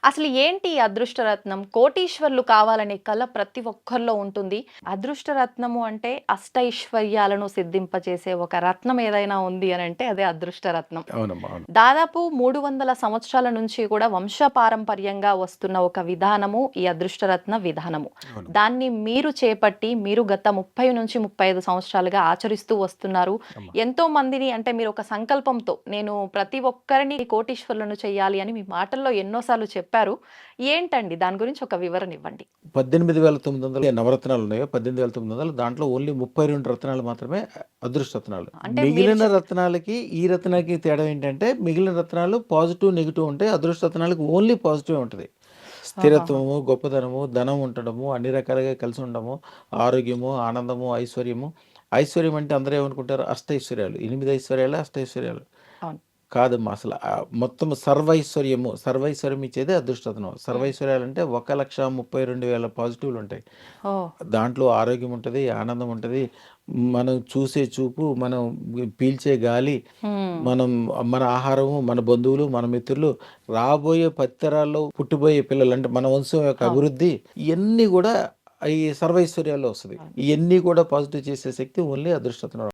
అసలు ఏంటి ఈ అదృష్టరత్నం? కోటీశ్వర్లు కావాలనే కల ప్రతి ఒక్కరిలో ఉంటుంది. అదృష్టరత్నము అంటే అష్టైశ్వర్యాలను సిద్ధింపజేసే ఒక రత్నం ఏదైనా ఉంది అనంటే అదే అదృష్టరత్నం. అవునమ్మా. అవును. దాదాపు 300 సంవత్సరాల నుంచి కూడా వంశపారంపర్యంగా వస్తున్న ఒక విధానము ఈ అదృష్టరత్న విధానము. అవును. దాన్ని మీరు చేపట్టి మీరు గత 30-35 సంవత్సరాలుగా ఆచరిస్తూ వస్తున్నారు. అమ్మా. ఎంతో మందిని అంటే మీరు ఒక సంకల్పంతో నేను ప్రతి ఒక్కరిని కోటీశ్వరులను చేయాలి అని మీ మాటల్లో ఎన్నో సార్లు చెప్పారు. ఏంటండి దాని గురించి ఒక వివరణ ఇవ్వండి? 18,900 నవరత్నాలు ఉన్నాయో 18,900 దాంట్లో ఓన్లీ 32 రత్నాలు మాత్రమే అదృష్ట రత్నాలు. అంటే మీరు మిగిలిన రత్నాలకి ఈ రత్నానికి తేడా ఏంటంటే మిగిలిన రత్నాలు పాజిటివ్, నెగెటివ్ ఉంటాయి. అదృష్ట రత్నాలకు ఓన్లీ పాజిటివ్ ఉంటది. ఆహాహా! స్థిరత్వము, గొప్పదనము, ధనం ఉండడము, అన్ని రకాలుగా కలిసి ఉండడము, ఆరోగ్యము, ఆనందము, ఐశ్వర్యము. ఐశ్వర్యం అంటే అందరూ ఏమనుకుంటారు? అష్టైశ్వర్యాలు. 8 ఐశ్వర్యాలే అష్టైశ్వర్యాలు. అవును. కాదమ్మా. అసలు మొత్తం సర్వైశ్వర్యము. సర్వైశ్వర్యం ఇచ్చేదే అదృష్టరత్నం. హ్మ్. సర్వైశ్వర్యాలంటే 1,32,000 పాజిటివ్‌లుంటాయి. ఓహ్! దాంట్లో ఆరోగ్యం ఉంటది, ఆనందం ఉంటది. మనం చూసే చూపు, మనం పీల్చే గాలి, హ్మ్. మనం మన ఆహారము, మన బంధువులు, మన మిత్రులు, రాబోయే పత్తరాల్లో పుట్టబోయే పిల్లలు అంటే మన వంశం యొక్క అవును. అభివృద్ధి ఇయన్నీ గూడా ఈ సర్వైశ్వర్యాల్లో వస్తది. అవును. ఇయన్నీ కూడా పాజిటివ్ చేసే శక్తి ఓన్లీ అదృష్టరత్నం.